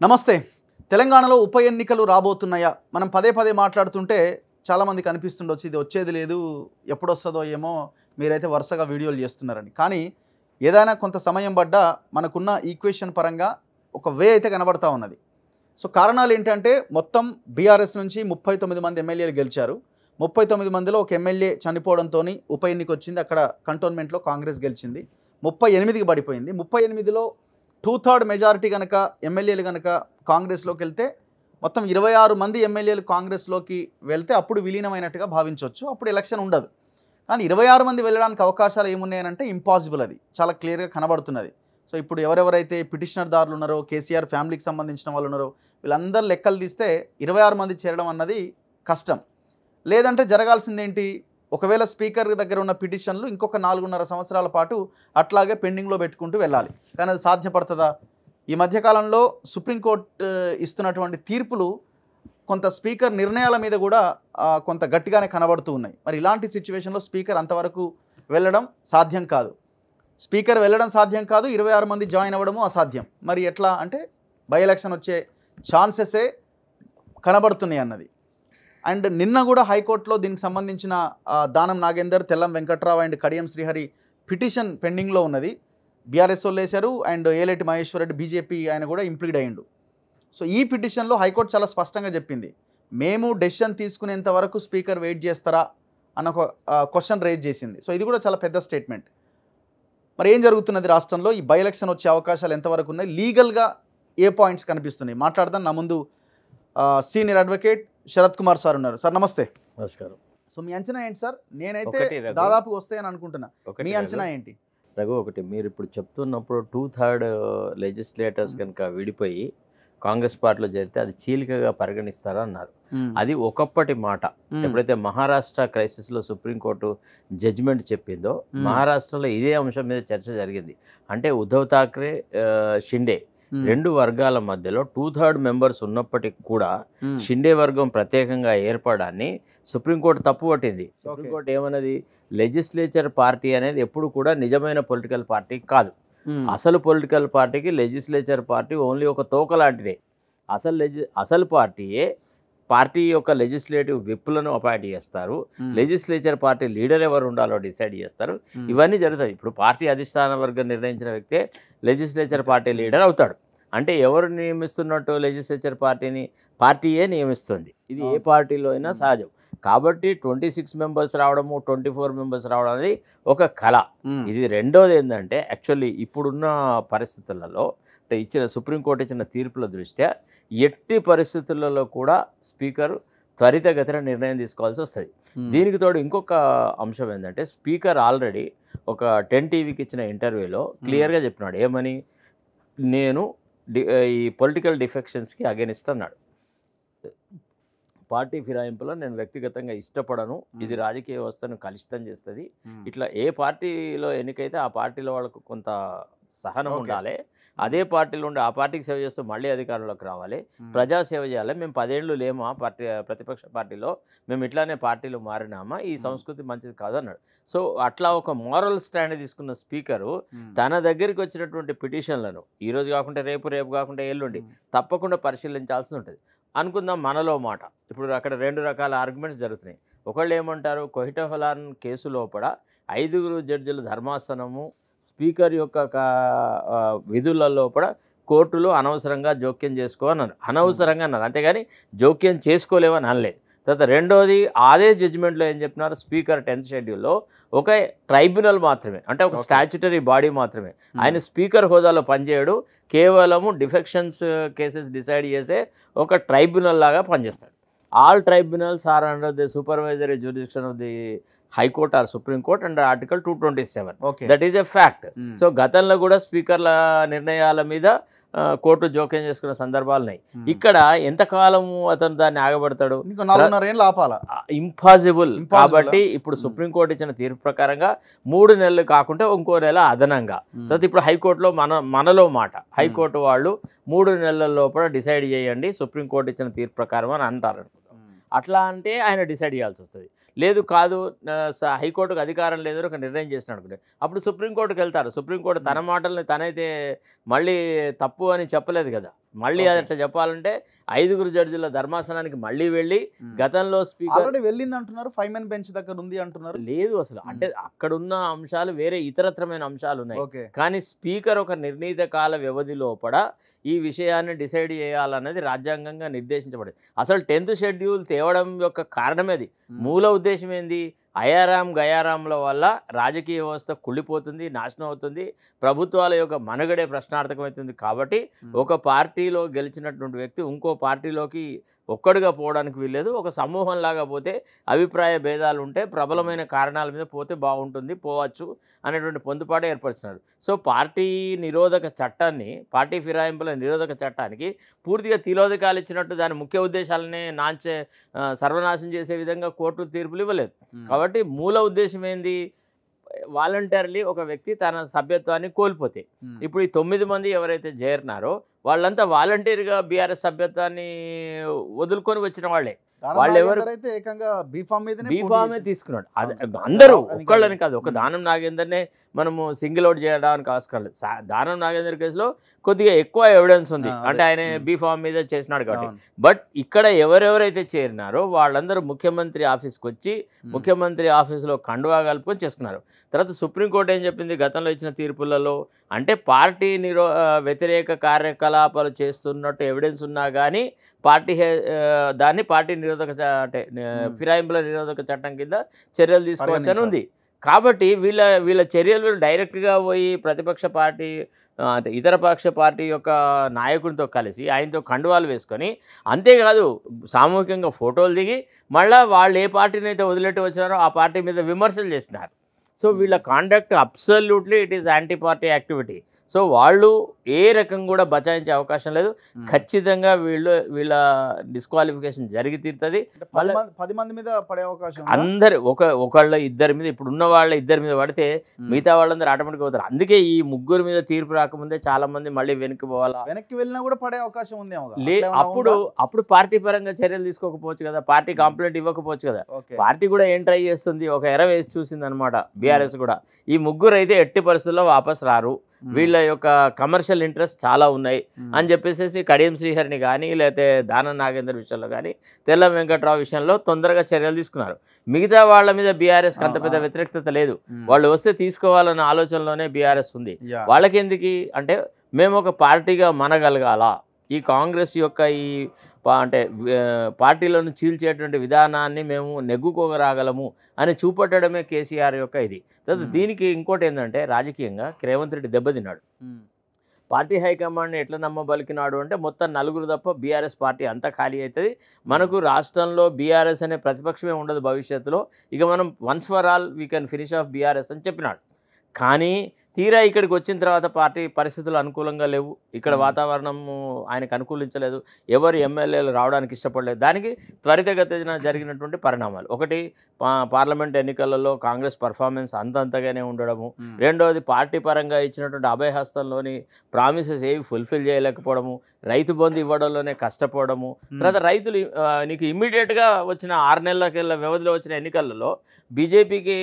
నమస్తే. తెలంగాణలో ఉప ఎన్నికలు రాబోతున్నాయా? మనం పదే పదే మాట్లాడుతుంటే చాలామందికి అనిపిస్తుండొచ్చు ఇది వచ్చేది లేదు, ఎప్పుడొస్తుందో ఏమో, మీరైతే వరుసగా వీడియోలు చేస్తున్నారని. కానీ ఏదైనా కొంత సమయం పడ్డా మనకున్న ఈక్వేషన్ పరంగా ఒక వే అయితే కనబడతా ఉన్నది. సో కారణాలు ఏంటంటే మొత్తం బీఆర్ఎస్ నుంచి 39 మంది ఎమ్మెల్యేలు గెలిచారు. 39 మందిలో ఒక ఎమ్మెల్యే చనిపోవడంతో ఉప ఎన్నిక వచ్చింది. అక్కడ కంటోన్మెంట్లో కాంగ్రెస్ గెలిచింది. 38కి పడిపోయింది. 38లో 2/3 మెజారిటీ కనుక ఎమ్మెల్యేలు కనుక కాంగ్రెస్లోకి వెళ్తే మొత్తం 26 మంది ఎమ్మెల్యేలు కాంగ్రెస్లోకి వెళ్తే అప్పుడు విలీనమైనట్టుగా భావించవచ్చు. అప్పుడు ఎలక్షన్ ఉండదు. కానీ 26 మంది వెళ్ళడానికి అవకాశాలు ఏమున్నాయనంటే ఇంపాసిబుల్. అది చాలా క్లియర్గా కనబడుతున్నది. సో ఇప్పుడు ఎవరెవరైతే పిటిషనర్దారులు ఉన్నారో, కేసీఆర్ ఫ్యామిలీకి సంబంధించిన వాళ్ళు ఉన్నారో, వీళ్ళందరూ లెక్కలు తీస్తే 26 మంది చేరడం అన్నది కష్టం. లేదంటే జరగాల్సిందేంటి, ఒకవేళ స్పీకర్ దగ్గర ఉన్న పిటిషన్లు ఇంకొక 4.5 సంవత్సరాల పాటు అట్లాగే పెండింగ్లో పెట్టుకుంటూ వెళ్ళాలి. కానీ అది సాధ్యపడుతుందా? ఈ మధ్యకాలంలో సుప్రీంకోర్టు ఇస్తున్నటువంటి తీర్పులు కొంత స్పీకర్ నిర్ణయాల మీద కూడా కొంత గట్టిగానే కనబడుతూ ఉన్నాయి. మరి ఇలాంటి సిచ్యువేషన్లో స్పీకర్ అంతవరకు వెళ్ళడం సాధ్యం కాదు. స్పీకర్ వెళ్ళడం సాధ్యం కాదు, 26 మంది జాయిన్ అవ్వడము అసాధ్యం. మరి ఎట్లా అంటే బై ఎలక్షన్ వచ్చే ఛాన్సెసే కనబడుతున్నాయి అన్నది. అండ్ నిన్న కూడా హైకోర్టులో దీనికి సంబంధించిన దానం నాగేందర్, తెల్లం వెంకట్రావు అండ్ కడియం శ్రీహరి పిటిషన్ పెండింగ్లో ఉన్నది. బీఆర్ఎస్ వాళ్ళు వేశారు అండ్ ఏలేటి మహేశ్వర్ రెడ్డి బీజేపీ ఆయన కూడా ఇంప్లీడ్ అయ్యిండు. సో ఈ పిటిషన్లో హైకోర్టు చాలా స్పష్టంగా చెప్పింది, మేము డెసిషన్ తీసుకునేంత వరకు స్పీకర్ వెయిట్ చేస్తారా అన్న ఒక క్వశ్చన్ రేజ్ చేసింది. సో ఇది కూడా చాలా పెద్ద స్టేట్మెంట్. మరి ఏం జరుగుతున్నది రాష్ట్రంలో? ఈ బై ఎలక్షన్ వచ్చే అవకాశాలు ఎంతవరకు ఉన్నాయి? లీగల్గా ఏ పాయింట్స్ కనిపిస్తున్నాయి? మాట్లాడదాం. నా ముందు senior advocate Sharath Kumar sir ఉన్నారు. సార్ నమస్తే. నమస్కారం. సో మీ అంచనా ఏంటి సార్? నేనైతే దాదాపు వస్తాయని అనుకుంటున్నా. మీ అంచనా ఏంటి? రఘు, ఒకటి మీరు ఇప్పుడు చెప్తున్నప్పుడు 2/3 లెజిస్లేటర్స్ కనుక విడిపోయి కాంగ్రెస్ పార్టీలో చేరితే అది చీలికగా పరిగణిస్తారా అన్నారు. అది ఒకప్పటి మాట. ఎప్పుడైతే మహారాష్ట్ర క్రైసిస్లో సుప్రీంకోర్టు జడ్జిమెంట్ చెప్పిందో మహారాష్ట్రలో ఇదే అంశం మీద చర్చ జరిగింది. అంటే ఉద్ధవ్ ఠాక్రే, షిండే రెండు వర్గాల మధ్యలో 2/3 మెంబర్స్ ఉన్నప్పటికీ కూడా షిండే వర్గం ప్రత్యేకంగా ఏర్పడాన్ని సుప్రీంకోర్టు తప్పుపట్టింది. సుప్రీంకోర్టు ఏమన్నది, లెజిస్లేచర్ పార్టీ అనేది ఎప్పుడు కూడా నిజమైన పొలిటికల్ పార్టీ కాదు. అసలు పొలిటికల్ పార్టీకి లెజిస్లేచర్ పార్టీ ఓన్లీ ఒక తోక లాంటిదే. అసలు పార్టీ యొక్క లెజిస్లేటివ్ విప్లను అపాయింట్ చేస్తారు. లెజిస్లేచర్ పార్టీ లీడర్ ఎవరు ఉండాలో డిసైడ్ చేస్తారు. ఇవన్నీ జరుగుతాయి. ఇప్పుడు పార్టీ అధిష్టాన వర్గం నిర్ణయించిన వ్యక్తే లెజిస్లేచర్ పార్టీ లీడర్ అవుతాడు. అంటే ఎవరు నియమిస్తున్నట్టు లెజిస్లేచర్ పార్టీని పార్టీయే నియమిస్తుంది. ఇది ఏ పార్టీలో అయినా సహజం. కాబట్టి 26 మెంబర్స్ రావడము, 24 మెంబర్స్ రావడం అనేది ఒక కళ. ఇది రెండోది ఏంటంటే, యాక్చువల్లీ ఇప్పుడున్న పరిస్థితులలో సుప్రీంకోర్టు ఇచ్చిన తీర్పుల దృష్ట్యా ఎట్టి పరిస్థితులలో కూడా స్పీకర్ త్వరితగతిన నిర్ణయం తీసుకోవాల్సి వస్తుంది. దీనికి తోడు ఇంకొక అంశం ఏంటంటే, స్పీకర్ ఆల్రెడీ ఒక 10 టీవీకి ఇచ్చిన ఇంటర్వ్యూలో క్లియర్గా చెప్పినాడు. ఏమని? నేను ఈ పొలిటికల్ డిఫెక్షన్స్కి అగెనిస్ట్ అన్నాడు. పార్టీ ఫిరాయింపులో నేను వ్యక్తిగతంగా ఇష్టపడను, ఇది రాజకీయ వ్యవస్థను కలుషితం చేస్తుంది. ఇట్లా ఏ పార్టీలో ఎన్నికైతే ఆ పార్టీలో వాళ్ళకు కొంత సహనం ఉండాలి. అదే పార్టీలో ఉండి ఆ పార్టీకి సేవ చేస్తూ మళ్ళీ అధికారంలోకి రావాలి, ప్రజాసేవ చేయాలి. మేము 10 ఏళ్ళు లేమా ప్రతిపక్ష పార్టీలో, మేము ఇట్లానే పార్టీలు మారినామా, ఈ సంస్కృతి మంచిది కాదు అన్నాడు. సో అట్లా ఒక మోరల్ స్టాండ్ తీసుకున్న స్పీకరు తన దగ్గరికి వచ్చినటువంటి పిటిషన్లను ఈరోజు కాకుండా రేపు కాకుండా ఎల్లుండి తప్పకుండా పరిశీలించాల్సి ఉంటుంది. అనుకుందాం మనలో మాట. ఇప్పుడు అక్కడ 2 రకాల ఆర్గ్యుమెంట్స్ జరుగుతున్నాయి. ఒకళ్ళు ఏమంటారు, కొహిటోహలాన్ కేసు లోపల 5 జడ్జిల ధర్మాసనము స్పీకర్ యొక్క విధుల లోపల కోర్టులు అనవసరంగా జోక్యం చేసుకోవన్నారు. అనవసరంగా అన్నారు, అంతేగాని జోక్యం చేసుకోలేవని అనలేదు. తర్వాత రెండోది, అదే జడ్జిమెంట్లో ఏం చెప్తున్నారు, స్పీకర్ 10th షెడ్యూల్లో ఒక ట్రైబ్యునల్ మాత్రమే, అంటే ఒక స్టాచ్యుటరీ బాడీ మాత్రమే. ఆయన స్పీకర్ హోదాలో పనిచేయడు, కేవలము డిఫెక్షన్స్ కేసెస్ డిసైడ్ చేసే ఒక ట్రైబ్యునల్ లాగా పనిచేస్తాడు. All tribunals are under the supervisory jurisdiction of the high court or supreme court under article 227. That is a fact. So గతంలో కూడా స్పీకర్ల నిర్ణయాల మీద కోర్టు జోక్యం చేసుకున్న సందర్భాలు ఉన్నాయి. ఇక్కడ ఎంతకాలము అతను దాన్ని ఆగబడతాడు? ఇంపాసిబుల్. కాబట్టి ఇప్పుడు సుప్రీంకోర్టు ఇచ్చిన తీర్పు ప్రకారంగా 3 నెలలు కాకుండా ఇంకో నెల అదనంగా. తర్వాత ఇప్పుడు హైకోర్టులో మనలో మాట, హైకోర్టు వాళ్ళు 3 నెలల లోపల డిసైడ్ చేయండి సుప్రీంకోర్టు ఇచ్చిన తీర్పు ప్రకారం అని అంటారు. అట్లా అంటే ఆయన డిసైడ్ చేయాల్సి వస్తుంది. లేదు కాదు హైకోర్టుకు అధికారం లేదని ఒక నిర్ణయం చేసిన అనుకుంటే అప్పుడు సుప్రీంకోర్టుకు వెళ్తారు. సుప్రీంకోర్టు తన మాటల్ని తనైతే మళ్ళీ తప్పు అని చెప్పలేదు కదా. మళ్ళీ అట్లా చెప్పాలంటే 5గురు జడ్జిల ధర్మాసనానికి మళ్ళీ వెళ్ళి గతంలో స్పీకర్ ఆల్రెడీ వెళ్ళింది అంటున్నారు, 5 మెన్ బెంచ్ దగ్గర ఉంది అంటున్నారు. లేదు అసలు, అంటే అక్కడున్న అంశాలు వేరే ఇతరత్రమైన అంశాలు ఉన్నాయి. ఓకే. కానీ స్పీకర్ ఒక నిర్ణీత కాల వ్యవధి లోపల ఈ విషయాన్ని డిసైడ్ చేయాలన్నది రాజ్యాంగంగా నిర్దేశించబడింది. అసలు 10th షెడ్యూల్ తేవడం యొక్క కారణమేది. మూల ఉద్దేశం ఏంది? అయారాం గయారాంల వల్ల రాజకీయ వ్యవస్థ కుళ్ళిపోతుంది, నాశనం అవుతుంది, ప్రభుత్వాల యొక్క మనుగడే ప్రశ్నార్థకమవుతుంది. కాబట్టి ఒక పార్టీలో గెలిచినటువంటి వ్యక్తి ఇంకో పార్టీలోకి ఒక్కడిగా పోవడానికి వీల్లేదు. ఒక సమూహం లాగా పోతే అభిప్రాయ భేదాలు ఉంటే ప్రబలమైన కారణాల మీద పోతే బాగుంటుంది, పోవచ్చు అనేటువంటి పొందుపాటు ఏర్పరిచినారు. సో పార్టీ నిరోధక చట్టాన్ని, పార్టీ ఫిరాయింపుల నిరోధక చట్టానికి పూర్తిగా తిలోదకాలు ఇచ్చినట్టు దాని ముఖ్య ఉద్దేశాలనే సర్వనాశనం చేసే విధంగా కోర్టు తీర్పులు ఇవ్వలేదు. కాబట్టి మూల ఉద్దేశం ఏంది? వాలంటరీలీ ఒక వ్యక్తి తన సభ్యత్వాన్ని కోల్పోతే, ఇప్పుడు ఈ 9 మంది ఎవరైతే చేరినారో వాళ్ళంతా వాలంటీర్గా బీఆర్ఎస్ సభ్యత్వాన్ని వదులుకొని వచ్చిన వాళ్ళే. వాళ్ళు ఎవరు బీఫామే తీసుకున్నాడు. అందరూ ఒక్కళ్ళని కాదు, ఒక దానం నాగేందర్నే మనము సింగిల్ అవుట్ చేయడానికి ఆస్కారం లేదు. దానం నాగేందర్ కేసులో కొద్దిగా ఎక్కువ ఎవిడెన్స్ ఉంది, అంటే ఆయన బీఫామ్ మీద చేసినాడు కాబట్టి. బట్ ఇక్కడ ఎవరెవరైతే చేరినారో వాళ్ళందరూ ముఖ్యమంత్రి ఆఫీస్కి వచ్చి ముఖ్యమంత్రి ఆఫీసులో కండువా కలుపుకొని చేసుకున్నారు. తర్వాత సుప్రీంకోర్టు ఏం చెప్పింది గతంలో ఇచ్చిన తీర్పులలో, అంటే పార్టీ వ్యతిరేక కార్యకలాపాలు చేస్తున్నట్టు ఎవిడెన్స్ ఉన్నా కానీ దాన్ని పార్టీ నిరోధక అంటే ఫిరాయింపుల నిరోధక చట్టం కింద చర్యలు తీసుకోవచ్చని ఉంది. కాబట్టి వీళ్ళ చర్యలు డైరెక్ట్గా పోయి ప్రతిపక్ష పార్టీ అంటే ఇతర పక్ష పార్టీ యొక్క నాయకుడితో కలిసి ఆయనతో కండువాలు వేసుకొని, అంతేకాదు సామూహికంగా ఫోటోలు దిగి మళ్ళీ వాళ్ళు ఏ పార్టీని అయితే వదిలేట్టు వచ్చినారో ఆ పార్టీ మీద విమర్శలు చేసినారు. సో వీళ్ళ conduct absolutely it is anti party activity. So వాళ్ళు ఏ రకం కూడా బచాయించే అవకాశం లేదు. ఖచ్చితంగా వీళ్ళ డిస్క్వాలిఫికేషన్ జరిగి తీరుతుంది. 10 మంది మీద పడే అవకాశం, అందరు ఒకళ్ళ ఇద్దరి మీద, ఇప్పుడు ఉన్న వాళ్ళ ఇద్దరి మీద పడితే మిగతా వాళ్ళందరూ ఆటోమేటిక్గా అవుతారు. అందుకే ఈ 3 మీద తీర్పు రాకముందే చాలా మంది మళ్ళీ వెనక్కి పోవాలా, వెనక్కి వెళ్ళినా కూడా పడే అవకాశం ఉంది. అప్పుడు పార్టీ పరంగా చర్యలు తీసుకోకపోవచ్చు కదా, పార్టీ కంప్లైంట్ ఇవ్వకపోవచ్చు కదా. పార్టీ కూడా ఏం ట్రై చేస్తుంది, ఒక ఎర వేసి చూసింది అనమాట బీఆర్ఎస్ కూడా. ఈ 3 అయితే ఎట్టి పరిస్థితుల్లో వాపస్ రారు, వీళ్ళ యొక్క కమర్షియల్ ఇంట్రెస్ట్ చాలా ఉన్నాయి అని చెప్పేసి కడియం శ్రీహరిని కానీ లేకపోతే దానం నాగేందర్ విషయంలో కానీ తెల్లం వెంకట్రావు విషయంలో తొందరగా చర్యలు తీసుకున్నారు. మిగతా వాళ్ళ మీద బీఆర్ఎస్కి అంత పెద్ద వ్యతిరేకత లేదు, వాళ్ళు వస్తే తీసుకోవాలన్న ఆలోచనలోనే బీఆర్ఎస్ ఉంది. వాళ్ళకి ఎందుకు అంటే మేము ఒక పార్టీగా మనగలగాల, ఈ కాంగ్రెస్ యొక్క ఈ అంటే పార్టీలను చీల్చేటువంటి విధానాన్ని మేము నెగ్గుకోగరాగలము అని చూపెట్టడమే కేసీఆర్ యొక్క ఇది. దీనికి ఇంకోటి ఏంటంటే రాజకీయంగా రేవంత్ రెడ్డి దెబ్బతిన్నాడు. పార్టీ హైకమాండ్ని ఎట్లా నమ్మబలికినాడు అంటే మొత్తం 4 తప్ప బీఆర్ఎస్ పార్టీ అంతా ఖాళీ అవుతుంది, మనకు రాష్ట్రంలో బీఆర్ఎస్ అనే ప్రతిపక్షమే ఉండదు భవిష్యత్తులో, ఇక మనం once for all we can finish off BRS అని చెప్పినాడు. కానీ తీరా ఇక్కడికి వచ్చిన తర్వాత పార్టీ పరిస్థితులు అనుకూలంగా లేవు, ఇక్కడ వాతావరణం ఆయనకు అనుకూలించలేదు, ఎవరు ఎమ్మెల్యేలు రావడానికి ఇష్టపడలేదు. దానికి త్వరితగతిన జరిగినటువంటి పరిణామాలు, ఒకటి పార్లమెంట్ ఎన్నికలలో కాంగ్రెస్ పర్ఫార్మెన్స్ అంతంతగానే ఉండడము, రెండవది పార్టీ పరంగా ఇచ్చినటువంటి అభయహస్తంలోని ప్రామిసెస్ ఏవి ఫుల్ఫిల్ చేయలేకపోవడము, రైతు బంధు ఇవ్వడంలోనే కష్టపోవడము, తర్వాత రైతులు నీకు ఇమ్మీడియట్గా వచ్చిన 6 నెలల వ్యవధిలో వచ్చిన ఎన్నికలలో బీజేపీకి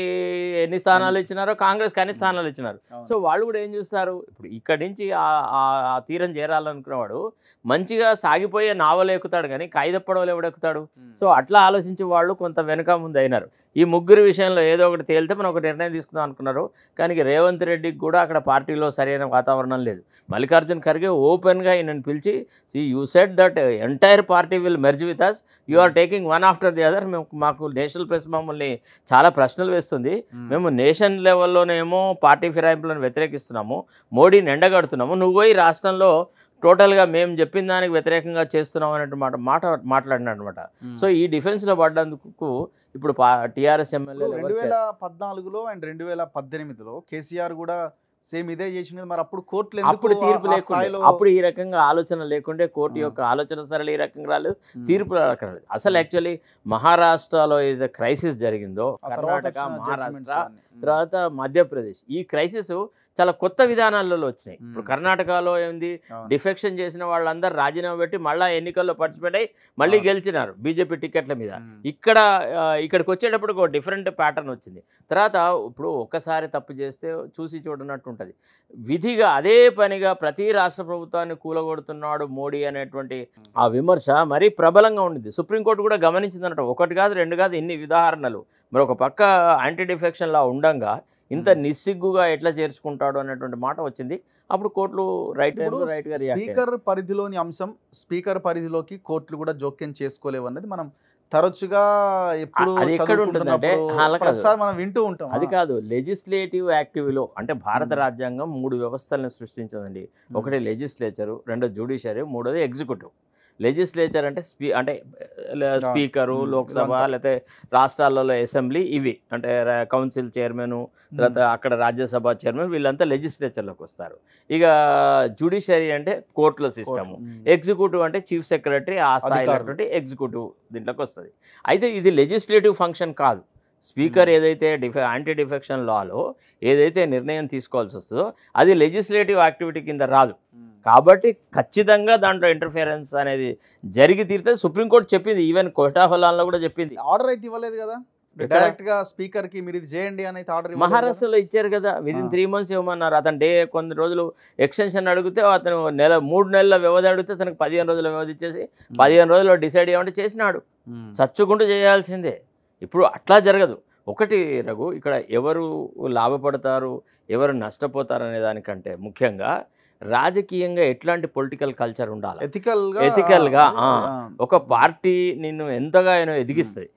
ఎన్ని స్థానాలు ఇచ్చినారో కాంగ్రెస్కి అన్ని స్థానాలు ఇచ్చినారు. సో వాళ్ళు కూడా ఏం చూస్తారు, ఇప్పుడు ఇక్కడి నుంచి ఆ తీరం చేరాలనుకున్నవాడు మంచిగా సాగిపోయే నావలు ఎక్కుతాడు కానీ కాగితప్పడవలు ఎవడెక్కుతాడు. సో అట్లా ఆలోచించి వాళ్ళు కొంత వెనక ముందు అయినారు. ఈ 3 విషయంలో ఏదో ఒకటి తేలితే మనం ఒక నిర్ణయం తీసుకుందాం అనుకున్నారు. కానీ రేవంత్ రెడ్డికి కూడా అక్కడ పార్టీలో సరైన వాతావరణం లేదు. మల్లికార్జున్ ఖర్గే ఓపెన్గా ఈయనను పిలిచి, you said that entire party will merge with us, you are taking one after the other. మాకు నేషనల్ ప్రెస్ మమ్మల్ని చాలా ప్రశ్నలు వేస్తుంది, మేము నేషన్ లెవెల్లోనేమో పార్టీ ఫిరాయింపులను వ్యతిరేకిస్తున్నాము, మోడీని ఎండగడుతున్నాము, నువ్వు పోయి రాష్ట్రంలో టోటల్గా మేము చెప్పిన దానికి వ్యతిరేకంగా చేస్తున్నాం అనే మాట్లాడినాడు అనమాట. సో ఈ డిఫెన్స్లో పడ్డందుకు ఇప్పుడు టీఆర్ఎస్ ఎమ్మెల్యే 2014లో అండ్ 2018లో కేసీఆర్ కూడా సేమ్ ఇదే చేసినది. మరి అప్పుడు కోర్టులు అప్పుడు తీర్పు లేకుండా, అప్పుడు ఈ రకంగా ఆలోచన లేకుండే, కోర్టు యొక్క ఆలోచన సరళి ఈ రకంగా రాలేదు, తీర్పు రకం రాలేదు. అసలు యాక్చువల్లీ మహారాష్ట్రలో ఏదైతే క్రైసిస్ జరిగిందో, కర్ణాటక, మహారాష్ట్ర, తర్వాత మధ్యప్రదేశ్, ఈ క్రైసిస్ చాలా కొత్త విధానాలలో వచ్చినాయి. ఇప్పుడు కర్ణాటకలో ఏంది, డిఫెక్షన్ చేసిన వాళ్ళందరూ రాజీనామా పెట్టి మళ్ళీ ఎన్నికల్లో పార్టిసిపేట్ అయ్యి మళ్ళీ గెలిచినారు బీజేపీ టికెట్ల మీద. ఇక్కడికి వచ్చేటప్పుడు ఒక డిఫరెంట్ ప్యాటర్న్ వచ్చింది. తర్వాత ఇప్పుడు ఒక్కసారి తప్పు చేస్తే చూసి చూడనట్టు ఉంటుంది. విధిగా అదే పనిగా ప్రతి రాష్ట్ర ప్రభుత్వాన్ని కూలగొడుతున్నాడు మోడీ అనేటువంటి ఆ విమర్శ మరీ ప్రబలంగా ఉండింది. సుప్రీంకోర్టు కూడా గమనించిందన్నట్టు, ఒకటి కాదు రెండు కాదు ఇన్ని ఉదాహరణలు. మరి ఒక పక్క యాంటీ డిఫెక్షన్ లా ఉండంగా ఇంత నిస్సిగ్గుగా ఎట్లా చేర్చుకుంటాడు అనేటువంటి మాట వచ్చింది. అప్పుడు కోర్టులు రైట్గా రియాక్ట్. స్పీకర్ పరిధిలోని అంశం స్పీకర్ పరిధిలోకి కోర్టులు కూడా జోక్యం చేసుకోలేవు అన్నది మనం తరచుగా ఎప్పుడు అది ఎక్కడ ఉంటుందంటే ప్రతిసారి మనం వింటూ ఉంటాం. అది కాదు, లెజిస్లేటివ్ యాక్టివ్లో అంటే భారత రాజ్యాంగం 3 వ్యవస్థలను సృష్టించదండి. ఒకటి లెజిస్లేచరు, రెండోది జ్యుడిషియరీ, మూడోది ఎగ్జిక్యూటివ్. లెజిస్లేచర్ అంటే స్పీకరు, లోక్సభ, లేకపోతే రాష్ట్రాలలో అసెంబ్లీ, ఇవి అంటే కౌన్సిల్ చైర్మన్, తర్వాత అక్కడ రాజ్యసభ చైర్మన్, వీళ్ళంతా లెజిస్లేచర్లోకి వస్తారు. ఇక జ్యుడిషియరీ అంటే కోర్టుల సిస్టము, ఎగ్జిక్యూటివ్ అంటే చీఫ్ సెక్రటరీ ఆ స్థాయిలో ఎగ్జిక్యూటివ్ దీంట్లోకి వస్తుంది. అయితే ఇది లెజిస్లేటివ్ ఫంక్షన్ కాదు. స్పీకర్ ఏదైతే యాంటీ డిఫెక్షన్ లాలో ఏదైతే నిర్ణయం తీసుకోవాల్సి వస్తుందో అది లెజిస్లేటివ్ యాక్టివిటీ కింద రాదు. కాబట్టి ఖచ్చితంగా దాంట్లో ఇంటర్ఫియరెన్స్ అనేది జరిగి తీరితే సుప్రీంకోర్టు చెప్పింది. ఈవెన్ కోటాహోలాన్లో కూడా చెప్పింది. ఆర్డర్ అయితే ఇవ్వలేదు కదా డైరెక్ట్ గా స్పీకర్ కి మీరు ఇది చేయండి అని ఆర్డర్. మహారాష్ట్రలో ఇచ్చారు కదా, విదిన్ 3 months ఇవ్వమన్నారు. అతను కొన్ని రోజులు ఎక్స్టెన్షన్ అడిగితే అతను 3 నెలల వ్యవధి అడిగితే అతనికి 15 రోజుల వ్యవధి ఇచ్చేసి 15 రోజుల్లో డిసైడ్ చేయమంటే చేసినాడు. చచ్చుకుంటూ చేయాల్సిందే. ఇప్పుడు అట్లా జరగదు. ఒకటి రఘు, ఇక్కడ ఎవరు లాభపడతారు ఎవరు నష్టపోతారు అనే దానికంటే ముఖ్యంగా రాజకీయంగా ఎట్లాంటి పొలిటికల్ కల్చర్ ఉండాలి, ఎథికల్గా. ఒక పార్టీ నిన్ను ఎంతగా ఎదిగిస్తుంది.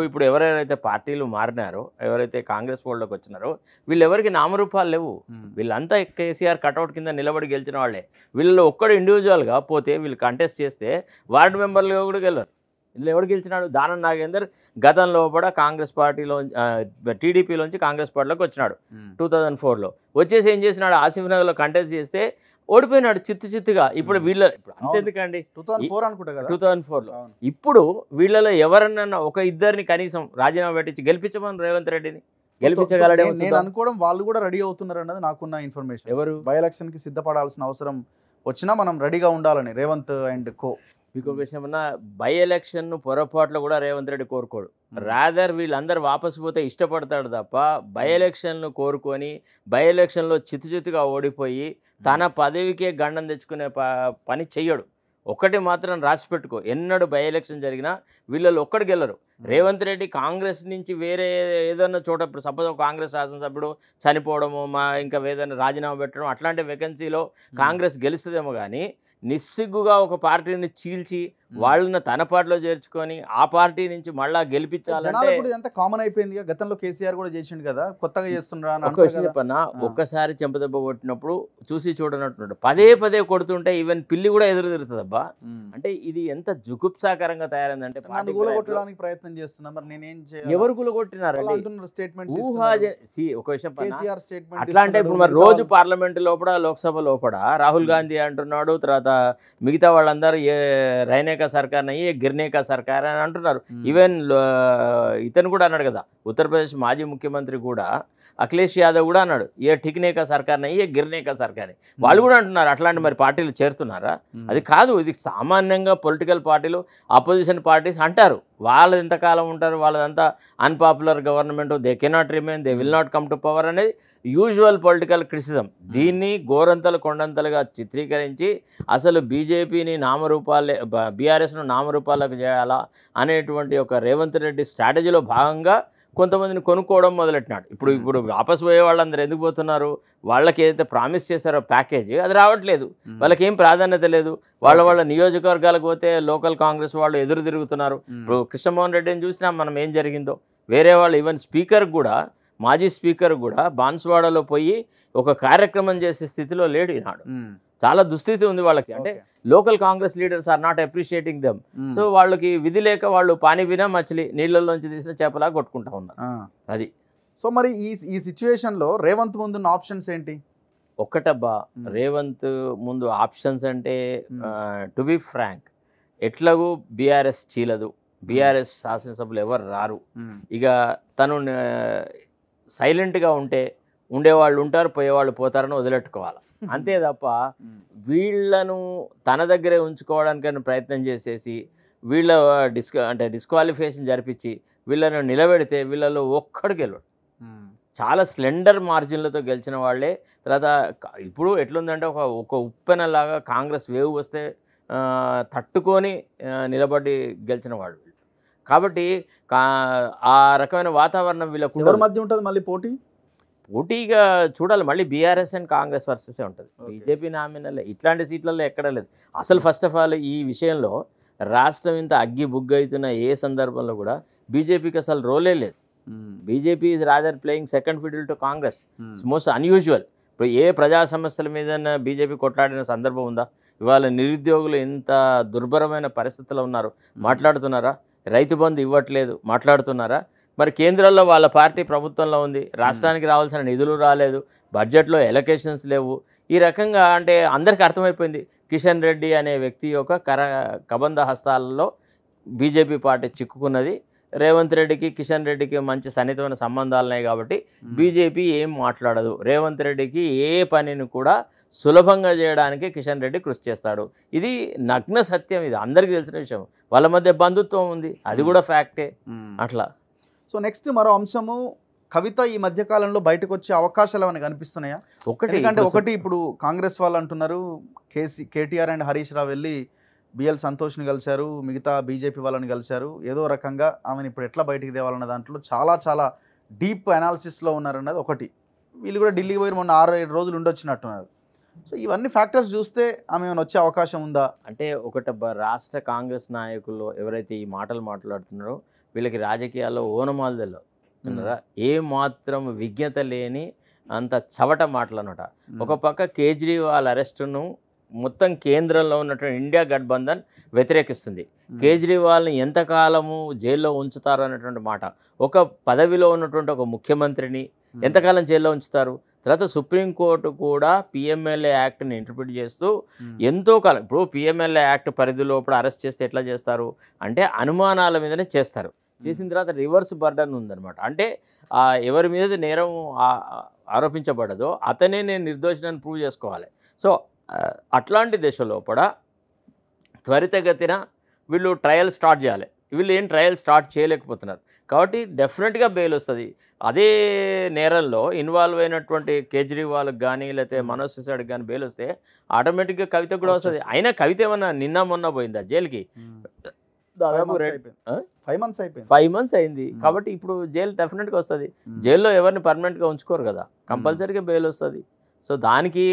ఇప్పుడు ఎవరైతే పార్టీలు మారినారో, ఎవరైతే కాంగ్రెస్ ఫోల్డ్లోకి వచ్చినారో, వీళ్ళెవరికి నామరూపాలు లేవు. వీళ్ళంతా కేసీఆర్ కటౌట్ కింద నిలబడి గెలిచిన వాళ్ళే. వీళ్ళలో ఒక్కడు ఇండివిజువల్గా పోతే వీళ్ళు కంటెస్ట్ చేస్తే వార్డు మెంబర్లుగా కూడా గెలరు. ఇందులో ఎవరు గెలిచినాడు? దానం నాగేందర్ గతంలో కూడా కాంగ్రెస్ పార్టీలో టీడీపీలోంచి కాంగ్రెస్ పార్టీలోకి వచ్చినాడు 2004లో. వచ్చేసి ఏం చేసినాడు? ఆసిఫ్ నగర్లో కంటెస్ట్ చేస్తే ఓడిపోయినాడు చిత్తుగా. ఇప్పుడు అంతెందుకండి 2004లో. ఇప్పుడు వీళ్ళలో ఎవరన్నా ఒక ఇద్దరిని కనీసం రాజీనామా పెట్టించి గెలిపించమని రేవంత్ రెడ్డిని గెలిపించగలడే. నేను అనుకోవడం వాళ్ళు కూడా రెడీ అవుతున్నారు అన్నది నాకున్న ఇన్ఫర్మేషన్. ఎవరు బై ఎలక్షన్ కి సిద్ధపడాల్సిన అవసరం వచ్చినా మనం రెడీగా ఉండాలని రేవంత్ అండ్ కో. ఇంకొక విషయం అన్నా, బై ఎలక్షన్ పొరపాట్లు కూడా రేవంత్ రెడ్డి కోరుకోడు. రాదర్ వీళ్ళందరూ వాపసు పోతే ఇష్టపడతాడు తప్ప బై ఎలక్షన్ను కోరుకొని బై ఎలక్షన్లో చిత్తుగా ఓడిపోయి తన పదవికే గండం తెచ్చుకునే పని చెయ్యడు. ఒకటి మాత్రం రాసి పెట్టుకో, ఎన్నడూ బై ఎలక్షన్ జరిగినా వీళ్ళలో ఒక్కడు గెలరు. రేవంత్ రెడ్డి కాంగ్రెస్ నుంచి వేరే ఏదైనా చోట, సపోజ్ కాంగ్రెస్ శాసనసభ్యుడు చనిపోవడము, ఇంకా ఏదైనా రాజీనామా పెట్టడం, అట్లాంటి వేకెన్సీలో కాంగ్రెస్ గెలుస్తుందేమో కానీ నిస్సిగ్గుగా ఒక పార్టీని చీల్చి వాళ్ళని తన పార్టీలో చేర్చుకొని ఆ పార్టీ నుంచి మళ్ళా గెలిపించాలంటే ఎంత కామన్ అయిపోయింది. గతంలో కేసీఆర్ కూడా చేసిండు కదా, కొత్తగా చేస్తున్నా. ఒక్కసారి చెంపదెబ్బ కొట్టినప్పుడు చూసి చూడనట్టున్నాడు. పదే కొడుతుంటే ఈవెన్ పిల్లి కూడా ఎదురు తిరుగుతుందబ్బా. అంటే ఇది ఎంత జుగుప్సాకరంగా తయారైందంటే కూలగొట్టడానికి ప్రయత్నం చేస్తున్నా. మరి నేనేం చేయాలి? ఎవరు కూలగొట్టినారండి? స్టేట్మెంట్ ఒక విషయం అట్లా అంటే ఇప్పుడు మరి రోజు పార్లమెంట్ లోపల లోక్సభ లోపల రాహుల్ గాంధీ అంటున్నాడు, తర్వాత మిగతా వాళ్ళందరూ రైనేకా సర్కార్ నయ్యే గిర్నేకా సర్కార్ అని అంటున్నారు. ఈవెన్ ఇతను కూడా అన్నాడు కదా, ఉత్తరప్రదేశ్ మాజీ ముఖ్యమంత్రి కూడా అఖిలేష్ యాదవ్ కూడా అన్నాడు, ఏ ఠిక్నేకా సర్కార్ నయ్యే గిర్నేకా సర్కార్. వాళ్ళు కూడా అంటున్నారు. అట్లాంటి మరి పార్టీలు చేరుతున్నారా? అది కాదు. ఇది సామాన్యంగా పొలిటికల్ పార్టీలు, అపోజిషన్ పార్టీస్ అంటారు. వాళ్ళది ఎంతకాలం ఉంటారు? వాళ్ళదంతా unpopular government, they cannot remain, they will not come to power అనేది యూజువల్ పొలిటికల్ క్రిటిసిజం. దీన్ని గోరంతలు కొండంతలుగా చిత్రీకరించి అసలు బీజేపీని బీఆర్ఎస్ను నామరూపాలకు చేయాలా అనేటువంటి ఒక రేవంత్ రెడ్డి స్ట్రాటజీలో భాగంగా కొంతమందిని కొనుక్కోవడం మొదలెట్టినాడు. ఇప్పుడు వాపసు పోయే వాళ్ళందరూ ఎందుకు పోతున్నారు? వాళ్ళకి ఏదైతే ప్రామిస్ చేశారో ప్యాకేజీ అది రావట్లేదు. వాళ్ళకి ఏం ప్రాధాన్యత లేదు. వాళ్ళ నియోజకవర్గాలకు పోతే లోకల్ కాంగ్రెస్ వాళ్ళు ఎదురు తిరుగుతున్నారు. ఇప్పుడు కృష్ణమోహన్ రెడ్డిని చూసినా మనం ఏం జరిగిందో. వేరే వాళ్ళు ఈవెన్ స్పీకర్ కూడా, మాజీ స్పీకర్ కూడా బాన్స్వాడలో పోయి ఒక కార్యక్రమం చేసే స్థితిలో లేడు ఈనాడు. చాలా దుస్థితి ఉంది వాళ్ళకి. అంటే local Congress leaders are not appreciating them. So వాళ్ళకి విధి లేక వాళ్ళు పానీ బినా మచిలి, నీళ్ళల్లోంచి తీసిన చేపలా కొట్టుకుంటా ఉన్నారు. అది. సో మరి ఈ సిచ్యువేషన్లో రేవంత్ ముందున్న ఆప్షన్స్ ఏంటి? ఒక్కటబ్బా, రేవంత్ ముందు ఆప్షన్స్ అంటే టు బి ఫ్రాంక్, ఎట్లాగూ బీఆర్ఎస్ చీలదు, బీఆర్ఎస్ శాసనసభ్యులు ఎవరు రారు. ఇక తను సైలెంట్గా ఉండేవాళ్ళు ఉంటారు, పోయేవాళ్ళు పోతారని వదిలెట్టుకోవాలి. అంతే తప్ప వీళ్ళను తన దగ్గరే ఉంచుకోవడానికైనా ప్రయత్నం చేసేసి వీళ్ళ డిస్క్వాలిఫికేషన్ జరిపించి వీళ్ళను నిలబెడితే వీళ్ళలో ఒక్కడు గెలవడు. చాలా స్లెండర్ మార్జిన్లతో గెలిచిన వాళ్ళే. తర్వాత ఇప్పుడు ఎట్లుందంటే ఒక ఉప్పెనలాగా కాంగ్రెస్ వేవ్ వస్తే తట్టుకొని నిలబడి గెలిచిన వాళ్ళు. కాబట్టి కా ఆ రకమైన వాతావరణం వీళ్ళకు ఎవరి మధ్య ఉంటుంది మళ్ళీ పోటీ? పోటీగా చూడాలి మళ్ళీ బీఆర్ఎస్ అండ్ కాంగ్రెస్ వర్సెసే ఉంటుంది. Okay. బీజేపీ నామినల్ ఇట్లాంటి సీట్లలో ఎక్కడా లేదు. అసలు ఫస్ట్ ఆఫ్ ఆల్ ఈ విషయంలో రాష్ట్రం ఇంత అగ్గి బుగ్గు అవుతున్న ఏ సందర్భంలో కూడా బీజేపీకి అసలు రోలే లేదు. BJP is rather playing second fiddle to Congress. It's most unusual. ఇప్పుడు ఏ ప్రజా సమస్యల మీద బీజేపీ కొట్లాడిన సందర్భం ఉందా? ఇవాళ నిరుద్యోగులు ఎంత దుర్భరమైన పరిస్థితుల్లో ఉన్నారు, మాట్లాడుతున్నారా? రైతు బంధు ఇవ్వట్లేదు, మాట్లాడుతున్నారా? మరి కేంద్రంలో వాళ్ళ పార్టీ ప్రభుత్వంలో ఉంది, రాష్ట్రానికి రావాల్సిన నిధులు రాలేదు, బడ్జెట్లో ఎలొకేషన్స్ లేవు. ఈ రకంగా అంటే అందరికీ అర్థమైపోయింది కిషన్ రెడ్డి అనే వ్యక్తి యొక్క కబంధ హస్తాలలో బీజేపీ పార్టీ చిక్కుకున్నది. రేవంత్ రెడ్డికి కిషన్ రెడ్డికి మంచి సన్నిహితమైన సంబంధాలు ఉన్నాయి కాబట్టి బీజేపీ ఏం మాట్లాడదు. రేవంత్ రెడ్డికి ఏ పనిని కూడా సులభంగా చేయడానికి కిషన్ రెడ్డి కృషి చేస్తాడు. ఇది నగ్న సత్యం, ఇది అందరికీ తెలిసిన విషయం. వాళ్ళ మధ్య బంధుత్వం ఉంది, అది కూడా ఫ్యాక్టే. అట్లా సో నెక్స్ట్ మరో అంశము, కవిత ఈ మధ్యకాలంలో బయటకు వచ్చే అవకాశాలు ఏమైనా కనిపిస్తున్నాయా? ఒకటి ఇప్పుడు కాంగ్రెస్ వాళ్ళు అంటున్నారు కేటీఆర్ అండ్ హరీష్ రావు వెళ్ళి బిఎల్ సంతోష్ని కలిశారు, మిగతా బీజేపీ వాళ్ళని కలిశారు, ఏదో రకంగా ఆమెను ఇప్పుడు ఎట్లా బయటికి తేవాలన్న దాంట్లో చాలా డీప్ అనాలిసిస్లో ఉన్నారన్నది ఒకటి. వీళ్ళు కూడా ఢిల్లీకి పోయి మొన్న 6-7 రోజులు ఉండొచ్చినట్టున్నారు. సో ఇవన్నీ ఫ్యాక్టర్స్ చూస్తే ఆమె ఏమైనా వచ్చే అవకాశం ఉందా? అంటే రాష్ట్ర కాంగ్రెస్ నాయకులు ఎవరైతే ఈ మాటలు మాట్లాడుతున్నారో వీళ్ళకి రాజకీయాల్లో ఓనమాలు తెలియదు అన్నారా, ఏ మాత్రం విజ్ఞత లేని అంత చవట మాటలు అనమాట. ఒక పక్క కేజ్రీవాల్ అరెస్టును మొత్తం కేంద్రంలో ఉన్నటువంటి ఇండియా గఠబంధన్ వ్యతిరేకిస్తుంది. కేజ్రీవాల్ని ఎంతకాలము జైల్లో ఉంచుతారు అనేటువంటి మాట. ఒక పదవిలో ఉన్నటువంటి ఒక ముఖ్యమంత్రిని ఎంతకాలం జైల్లో ఉంచుతారు? తర్వాత సుప్రీంకోర్టు కూడా పిఎంఎల్ఏ యాక్ట్ని ఇంటర్ప్రిట్ చేస్తూ ఎంతో కాలం, ఇప్పుడు పిఎంఎల్ఏ యాక్ట్ పరిధిలో అరెస్ట్ చేస్తే ఎట్లా చేస్తారు అంటే అనుమానాల మీదనే చేస్తారు. చేసిన తర్వాత రివర్స్ బర్డన్ ఉందన్నమాట. అంటే ఎవరి మీద నేరం ఆరోపించబడదో అతనే నేను నిర్దోషిని ప్రూవ్ చేసుకోవాలి. సో అట్లాంటి దశలో కూడా త్వరితగతిన వీళ్ళు ట్రయల్ స్టార్ట్ చేయాలి. వీళ్ళు ఏం ట్రయల్ స్టార్ట్ చేయలేకపోతున్నారు కాబట్టి డెఫినెట్గా బెయిల్ వస్తుంది. అదే నేరంలో ఇన్వాల్వ్ అయినటువంటి కేజ్రీవాల్కి కానీ లేకపోతే మనోజ్ సిసోడికి కానీ బెయిల్ వస్తే ఆటోమేటిక్గా కవిత కూడా వస్తుంది. అయినా కవిత ఏమన్నా నిన్న మొన్న పోయిందా జైలుకి? దాదాపు 5 months అయింది. కాబట్టి ఇప్పుడు జైలు డెఫినెట్గా వస్తుంది. జైల్లో ఎవరిని పర్మనెంట్గా ఉంచుకోరు కదా, కంపల్సరీగా బెయిల్ వస్తుంది. సో దానికి